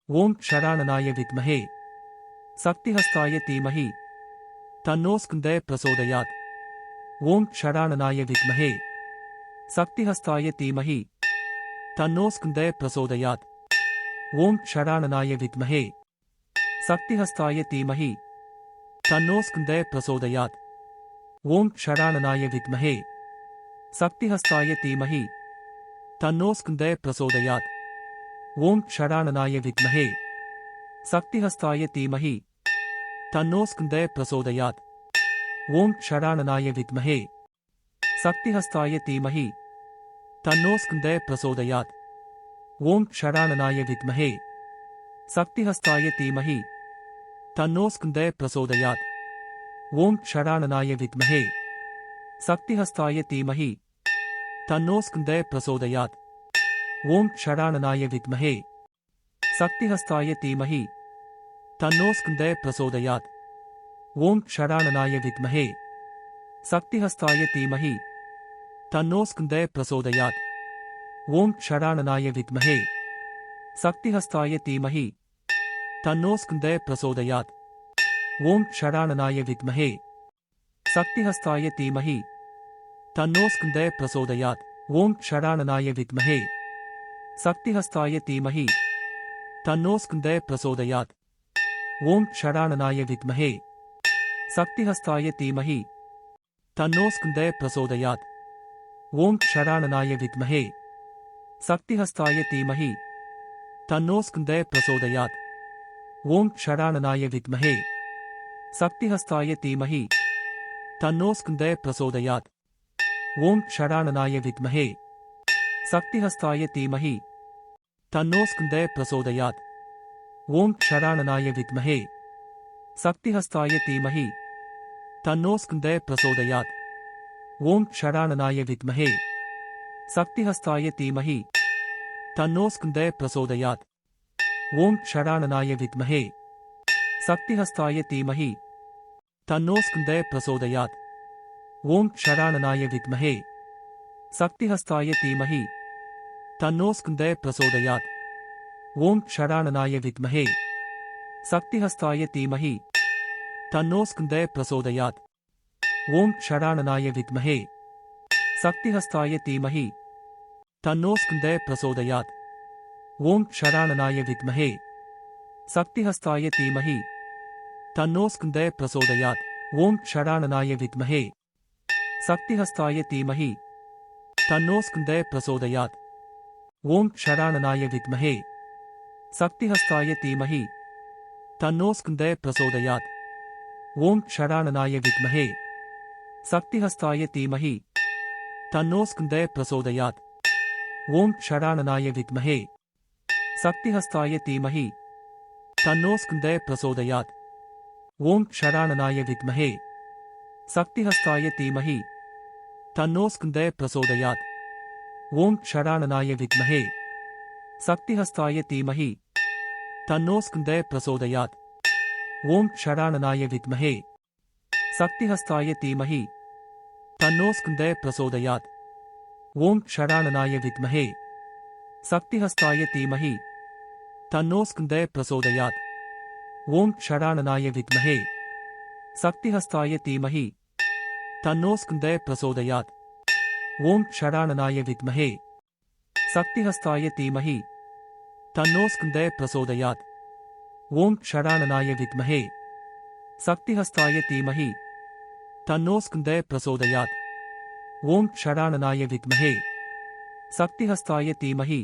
ஓம் ஷடானனாய வித்மஹே சக்திஹஸ்தாய தீமஹி தன்னோ ஸ்கந்தः பிரசோதயாத். ஓம் ஷடானனாய வித்மஹே சக்திஹஸ்தாய தீமஹி தன்னோ ஸ்கந்தः பிரசோதயாத். ஓம் ஷடானனாய வித்மஹே சக்திஹஸ்தாய தீமஹி தன்னோ ஸ்கந்தः பிரசோதயாத். ஓம் ஷடானனாய வித்மஹே சக்திஹஸ்தாய தீமஹி தன்னோ ஸ்கந்தः பிரசோதயாத். ஓம் ஷடானனாய வித்மஹே சக்திஹஸ்தாய தீமஹி தன்னோ ஸ்கந்தः பிரசோதயாத். ஓம் ஷடானனாய வித்மஹே சக்திஹஸ்தாய தீமஹி தன்னோ ஸ்கந்தः பிரசோதயாத். ஓம் ஷடானனாய வித்மஹே சக்திஹஸ்தாய தீமஹி தன்னோ ஸ்கந்தः பிரசோதயாத். ஓம் ஷடானனாய வித்மஹே சக்திஹஸ்தாய தீமஹி தன்னோ ஸ்கந்தः பிரசோதயாத். ஓம் ஷடானனாய வித்மஹே சக்திஹஸ்தாய தீமஹி தன்னோ ஸ்கந்தः பிரசோதயாத். ஓம் ஷடானனாய வித்மஹே சக்திஹஸ்தாய தீமஹி தன்னோ ஸ்கந்தः பிரசோதயாத். ஓம் ஷடானனாய வித்மஹே சக்திஹஸ்தாய தீமஹி தன்னோ ஸ்கந்தः பிரசோதயாத். ஓம் ஷடானனாய வித்மஹே சக்திஹஸ்தாய தீமஹி தன்னோ ஸ்கந்தः பிரசோதயாத். ஓம் ஷடானனாய வித்மஹே சக்திஹஸ்தாய தீமஹி தன்னோ ஸ்கந்தः பிரசோதயாத். ஓம் ஷடானனாய வித்மஹே சக்திஹஸ்தாய தீமஹி தன்னோ ஸ்கந்தः பிரசோதயாத். ஓம் ஷடானனாய வித்மஹே சக்திஹஸ்தாய தீமஹி தன்னோ ஸ்கந்தः பிரசோதயாத். ஓம் ஷடானனாய வித்மஹே சக்திஹஸ்தாய தீமஹி தன்னோ ஸ்கந்தः பிரசோதயாத். ஓம் ஷடானனாய வித்மஹே சக்திஹஸ்தாய தீமஹி தன்னோ ஸ்கந்தः பிரசோதயாத். ஓம் ஷடானனாய வித்மஹே சக்திஹஸ்தாய தீமஹி தன்னோ ஸ்கந்தः பிரசோதயாத். ஓம் ஷடானனாய வித்மஹே சக்திஹஸ்தாய தீமஹி தன்னோ ஸ்கந்தः பிரசோதயாத். ஓம் ஷடானனாய வித்மஹே சக்திஹஸ்தாய தீமஹி தன்னோ ஸ்கந்தः பிரசோதயாத். ஓம் ஷடானனாய வித்மஹே சக்திஹஸ்தாய தீமஹி தன்னோ ஸ்கந்தः பிரசோதயாத். ஓம் ஷடானனாய வித்மஹே சக்திஹஸ்தாய தீமஹி தன்னோ ஸ்கந்தः பிரசோதயாத். ஓம் ஷடானனாய வித்மஹே சக்திஹஸ்தாய தீமஹி தன்னோ ஸ்கந்தः பிரசோதயாத். ஓம் ஷடானனாய வித்மஹே சக்திஹஸ்தாய தீமஹி தன்னோ ஸ்கந்தः பிரசோதயாத். ஓம் ஷடானனாய வித்மஹே சக்திஹஸ்தாய தீமஹி தன்னோ ஸ்கந்தः பிரசோதயாத். ஓம் ஷடானனாய வித்மஹே சக்திஹஸ்தாய தீமஹி தன்னோ ஸ்கந்தः பிரசோதயாத். ஓம் ஷடானனாய வித்மஹே சக்திஹஸ்தாய தீமஹி தன்னோ ஸ்கந்தः பிரசோதயாத். ஓம் ஷடானனாய வித்மஹே சக்திஹஸ்தாய தீமஹி தன்னோ ஸ்கந்தः பிரசோதயாத். ஓம் ஷடானனாய வித்மஹே சக்திஹஸ்தாய தீமஹி தன்னோ ஸ்கந்தः பிரசோதயாத். ஓம் ஷடானனாய வித்மஹே சக்திஹஸ்தாய தீமஹி தன்னோ ஸ்கந்தः பிரசோதயாத். ஓம் ஷடானனாய வித்மஹே சக்திஹஸ்தாய தீமஹி தன்னோ ஸ்கந்தः பிரசோதயாத். ஓம் ஷடானனாய வித்மஹே சக்திஹஸ்தாய தீமஹி தன்னோ ஸ்கந்தः பிரசோதயாத். ஓம் ஷடானனாய வித்மஹே சக்திஹஸ்தாய தீமஹி தன்னோ ஸ்கந்தः பிரசோதயாத். ஓம் ஷடானனாய வித்மஹே சக்திஹஸ்தாய தீமஹி தன்னோ ஸ்கந்தः பிரசோதயாத். ஓம் ஷடானனாய வித்மஹே சக்திஹஸ்தாய தீமஹி தன்னோ ஸ்கந்தः பிரசோதயாத். ஓம் ஷடானனாய வித்மஹே சக்திஹஸ்தாய தீமஹி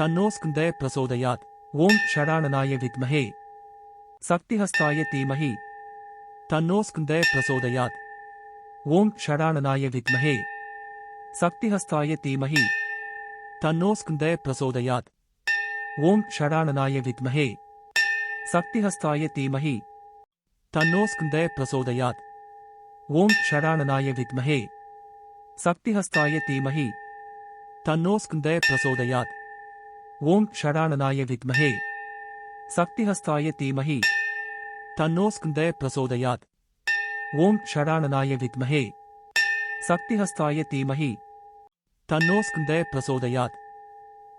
தன்னோ ஸ்கந்தः பிரசோதயாத். ஓம் ஷடானனாய வித்மஹே சக்திஹஸ்தாய தீமஹி தன்னோ ஸ்கந்தः பிரசோதயாத். ஓம் ஷடானனாய வித்மஹே சக்திஹஸ்தாய தீமஹி தன்னோ ஸ்கந்தः பிரசோதயாத். ஓம் ஷடானனாய வித்மஹே சக்திஹஸ்தாய தீமஹி தன்னோ ஸ்கந்தः பிரசோதயாத். ஓம் ஷடானனாய வித்மஹே சக்திஹஸ்தாய தீமஹி தன்னோ ஸ்கந்தः பிரசோதயாத். ஓம் ஷடானனாய வித்மஹே சக்திஹஸ்தாய தீமஹி தன்னோ ஸ்கந்தः பிரசோதயாத். ஓம் ஷடானனாய வித்மஹே சக்திஹஸ்தாய தீமஹி தன்னோ ஸ்கந்தः பிரசோதயாத்.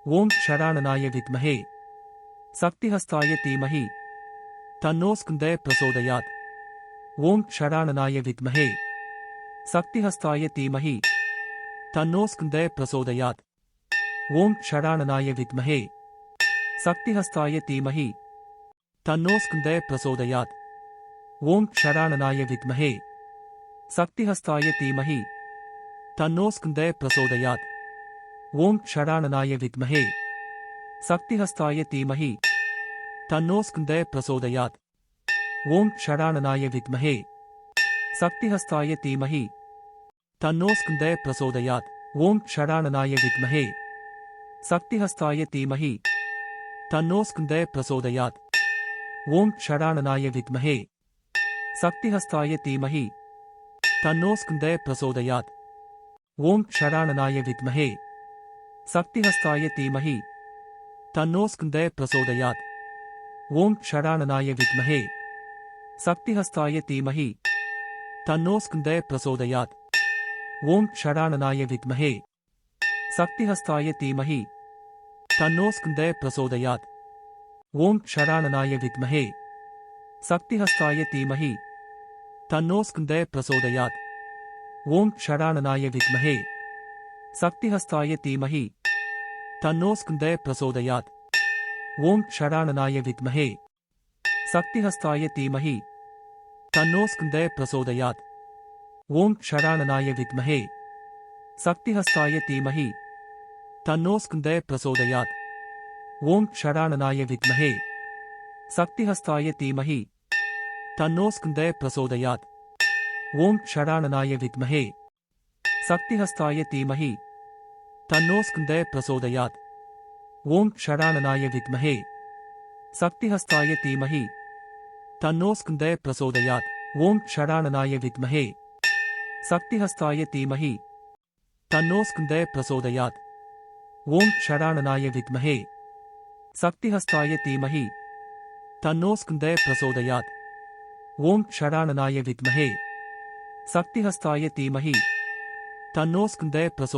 ஓம் ஷடானனாய வித்மஹே சக்திஹஸ்தாய தீமஹி தன்னோ ஸ்கந்தः பிரசோதயாத். ஓம் ஷடானனாய வித்மஹே சக்திஹஸ்தாய தீமஹி தன்னோ ஸ்கந்தः பிரசோதயாத். ஓம் ஷடானனாய வித்மஹே சக்திஹஸ்தாய தீமஹி தன்னோ ஸ்கந்தः பிரசோதயாத். ஓம் ஷடானனாய வித்மஹே சக்திஹஸ்தாய தீமஹி தன்னோ ஸ்கந்தः பிரசோதயாத். ஓம் ஷடானனாய வித்மஹே சக்திஹஸ்தாய தீமஹி தன்னோ ஸ்கந்தः பிரசோதயாத். ஓம் ஷடானனாய வித்மஹே சக்திஹஸ்தாய தீமஹி தன்னோ ஸ்கந்தः பிரசோதயாத். ஓம் ஷடானனாய வித்மஹே சக்திஹஸ்தாய தீமஹி தன்னோ ஸ்கந்தः பிரசோதயாத். ஓம் ஷடானனாய வித்மஹே சக்திஹஸ்தாய தீமஹி தன்னோ ஸ்கந்தः பிரசோதயாத். ஓம் ஷடானனாய வித்மஹே சக்திஹஸ்தாய தீமஹி தன்னோ ஸ்கந்தः பிரசோதயாத். ஓம் ஷடானனாய வித்மஹே சக்திஹஸ்தாய தீமஹி தன்னோ ஸ்கந்தः பிரசோதயாத். ஓம் ஷடானனாய வித்மஹே சக்திஹஸ்தாய தீமஹி தன்னோ ஸ்கந்தः பிரசோதயாத். ஓம் ஷடானனாய வித்மஹே சக்திஹஸ்தாய தீமஹி தன்னோ ஸ்கந்தः பிரசோதயாத். ஓம் ஷடானனாய வித்மஹே சக்திஹஸ்தாய தீமஹி தன்னோ ஸ்கந்தः பிரசோதயாத். ஓம் ஷடானனாய வித்மஹே சக்திஹஸ்தாய தீமஹி தன்னோ ஸ்கந்தः பிரசோதயாத். ஓம் ஷடானனாய வித்மஹே சக்திஹஸ்தாய தீமஹி தன்னோ ஸ்கந்தः பிரசோதயாத். ஓம் ஷடானனாய வித்மஹே சக்திஹஸ்தாய தீமஹி தன்னோ ஸ்கந்தः பிரசோதயாத். ஓம் ஷடானனாய வித்மஹே சக்திஹஸ்தாய தீமஹி தன்னோ ஸ்கந்தः பிரசோதயாத். ஓம் ஷடானனாய வித்மஹே சக்திஹஸ்தாய தீமஹி தன்னோ ஸ்கந்தः பிரசோதயாத். ஓம் ஷடானனாய வித்மஹே சக்திஹஸ்தாய தீமஹி தன்னோ ஸ்கந்தः பிரசோதயாத். ஓம் ஷடானனாய வித்மஹே சக்திஹஸ்தாய தீமஹி தன்னோ ஸ்கந்தः பிரசோதயாத். ஓம் ஷடானனாய வித்மஹே சக்திஹஸ்தாய தீமஹி தன்னோ ஸ்கந்தः பிரசோதயாத்.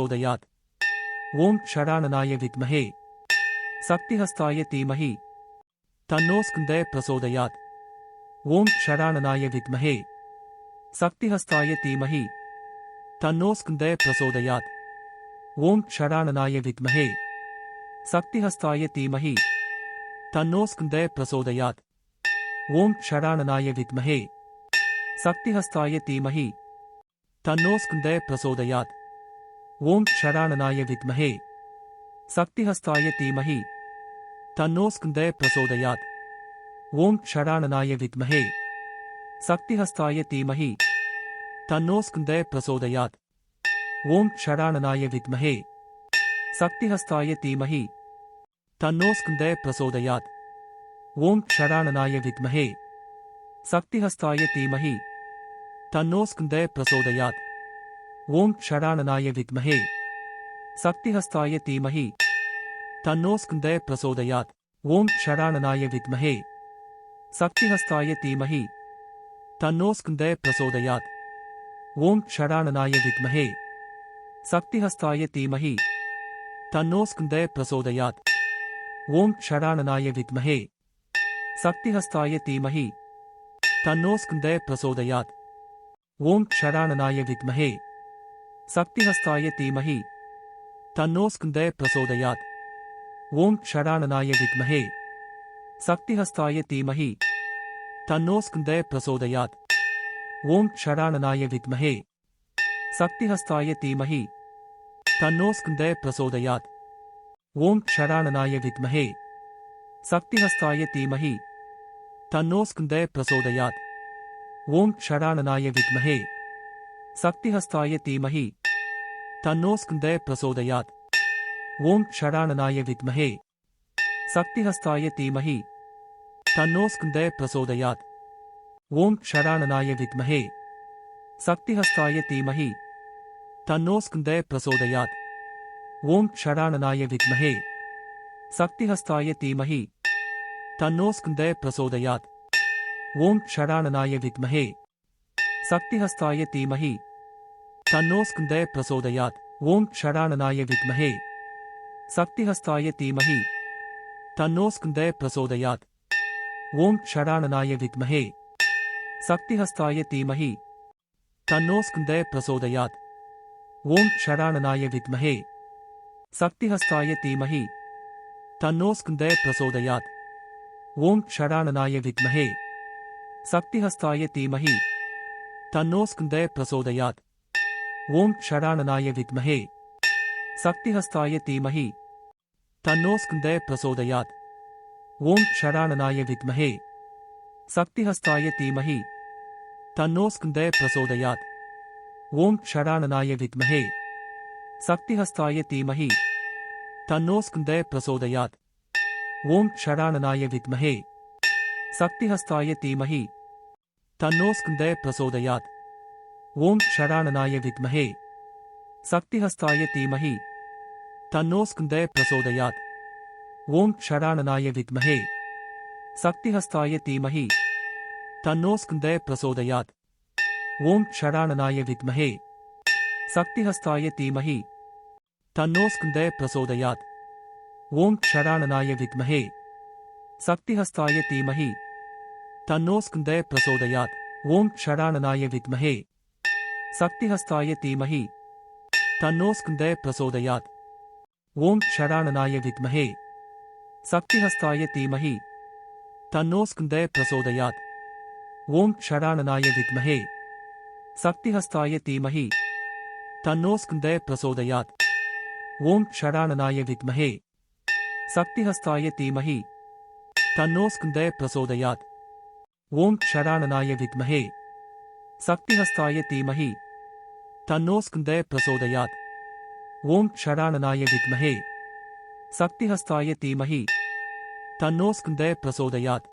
ஓம் ஷடானனாய வித்மஹே சக்திஹஸ்தாய தீமஹி தன்னோ ஸ்கந்தः பிரசோதயாத். ஓம் ஷடானனாய வித்மஹே சக்திஹஸ்தாய தீமஹி தன்னோ ஸ்கந்தः பிரசோதயாத். ஓம் ஷடானனாய வித்மஹே சக்திஹஸ்தாய தீமஹி தன்னோ ஸ்கந்தः பிரசோதயாத். ஓம் ஷடானனாய வித்மஹே சக்திஹஸ்தாய தீமஹி தன்னோ ஸ்கந்தः பிரசோதயாத். ஓம் ஷடானனாய வித்மஹே சக்திஹஸ்தாய தீமஹி தன்னோ ஸ்கந்தः பிரசோதயாத். ஓம் ஷடானனாய வித்மஹே சக்திஹஸ்தாய தீமஹி தன்னோ ஸ்கந்தः பிரசோதயாத். ஓம் ஷடானனாய வித்மஹே சக்திஹஸ்தாய தீமஹி தன்னோ ஸ்கந்தः பிரசோதயாத். ஓம் ஷடானனாய வித்மஹே சக்திஹஸ்தாய தீமஹி தன்னோ ஸ்கந்தः பிரசோதயாத். ஓம் ஷடானனாய வித்மஹே சக்திஹஸ்தாய தீமஹி தன்னோ ஸ்கந்தः பிரசோதயாத். ஓம் ஷடானனாய வித்மஹே சக்திஹஸ்தாய தீமஹி தன்னோ ஸ்கந்தः பிரசோதயாத். ஓம் ஷடானனாய வித்மஹே சக்திஹஸ்தாய தீமஹி தன்னோ ஸ்கந்தः பிரசோதயாத். ஓம் ஷடானனாய வித்மஹே சக்திஹஸ்தாய தீமஹி தன்னோ ஸ்கந்தः பிரசோதயாத். ஓம் ஷடானனாய வித்மஹே சக்திஹஸ்தாய தீமஹி தன்னோ ஸ்கந்தः பிரசோதயாத். ஓம் ஷடானனாய வித்மஹே சக்திஹஸ்தாய தீமஹி தன்னோ ஸ்கந்தः பிரசோதயாத். ஓம் ஷடானனாய வித்மஹே சக்திஹஸ்தாய தீமஹி தன்னோ ஸ்கந்தः பிரசோதயாத். ஓம் ஷடானனாய வித்மஹே சக்திஹஸ்தாய தீமஹி தன்னோ ஸ்கந்தः பிரசோதயாத். ஓம் ஷடானனாய வித்மஹே சக்திஹஸ்தாய தீமஹி தன்னோ ஸ்கந்தः பிரசோதயாத். ஓம் ஷடானனாய வித்மஹே சக்திஹஸ்தாய தீமஹி தன்னோ ஸ்கந்தः பிரசோதயாத். ஓம் ஷடானனாய வித்மஹே சக்திஹஸ்தாய தீமஹி தன்னோ ஸ்கந்தः பிரசோதயாத். ஓம் ஷடானனாய வித்மஹே சக்திஹஸ்தாய தீமஹி தன்னோ ஸ்கந்தः பிரசோதயாத். ஓம் ஷடானனாய வித்மஹே சக்திஹஸ்தாய தீமஹி தன்னோ ஸ்கந்தः பிரசோதயாத். ஓம் ஷடானனாய வித்மஹே சக்திஹஸ்தாய தீமஹி तन्नो स्कन्दः प्रचोदयात्। ओम षडाननाय विद्महे शक्तिहस्ताय धीमहि तन्नो स्कन्दः प्रचोदयात्। ओम षडाननाय विद्महे शक्तिहस्ताय धीमहि तन्नो स्कन्दः प्रचोदयात्। ओम षडाननाय विद्महे शक्तिहस्ताय धीमहि तन्नो स्कन्दः प्रचोदयात्। ओम षडाननाय विद्महे शक्तिहस्ताय धीमहि तन्नो स्कन्दः प्रचोदयात्। ओम षडाननाय विद्महे शक्तिहस्ताय धीमहि तन्नो स्कन्दः प्रचोदयात्। ओम षडाननाय विद्महे शक्तिहस्ताय धीमहि तन्नो स्कन्दः प्रचोदयात्। ओम षडाननाय विद्महे शक्तिहस्ताय धीमहि तन्नो स्कन्दः प्रचोदयात्। ओम षडाननाय विद्महे शक्तिहस्ताय धीमहि तन्नो स्कन्दः प्रचोदयात्। ओम षडाननाय विद्महे शक्तिहस्ताय धीमहि तन्नो स्कन्दः प्रचोदयात्। ओम षडाननाय विद्महे शक्तिहस्ताय धीमहि तन्नो स्कन्दः प्रचोदयात्। ओम षडाननाय विद्महे शक्तिहस्ताय धीमहि तन्नो स्कन्दः प्रचोदयात्। ओम षडाननाय विद्महे शक्तिहस्ताय धीमहि तन्नो स्कन्दः प्रचोदयात्। ओम षडाननाय विद्महे शक्तिहस्ताय धीमहि तन्नो स्कन्दः प्रचोदयात्। ओम षडाननाय विद्महे शक्तिहस्ताय धीमहि तन्नो स्कन्दः प्रचोदयात्। ओम षडाननाय विद्महे शक्तिहस्ताय धीमहि तन्नो स्कन्दः प्रचोदयात्। ओम षडाननाय विद्महे शक्तिहस्ताय धीमहि तन्नो स्कन्दः प्रचोदयात्। ओम षडाननाय विद्महे शक्तिहस्ताय धीमहि तन्नो स्कन्दः प्रचोदयात्।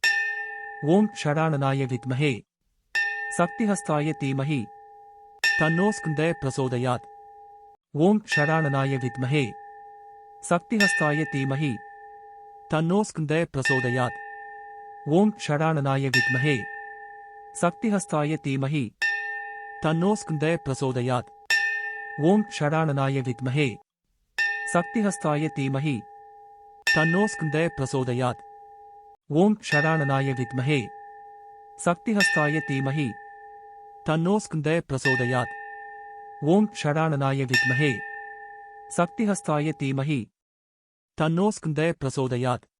ओम षडाननाय विद्महे शक्तिहस्ताय धीमहि तन्नो स्कन्दः प्रचोदयात्। ओम षडाननाय विद्महे शक्तिहस्ताय धीमहि तन्नो स्कन्दः प्रचोदयात्। ओम षडाननाय विद्महे शक्तिहस्ताय धीमहि तन्नो स्कन्दः प्रचोदयात्। ओम षडाननाय विद्महे शक्तिहस्ताय धीमहि तन्नो स्कन्दः प्रचोदयात्। ओम षडाननाय विद्महे शक्तिहस्ताय धीमहि तन्नो स्कन्दः प्रचोदयात्। ओम षडाननाय विद्महे शक्तिहस्ताय धीमहि तन्नो स्कन्दः प्रचोदयात्।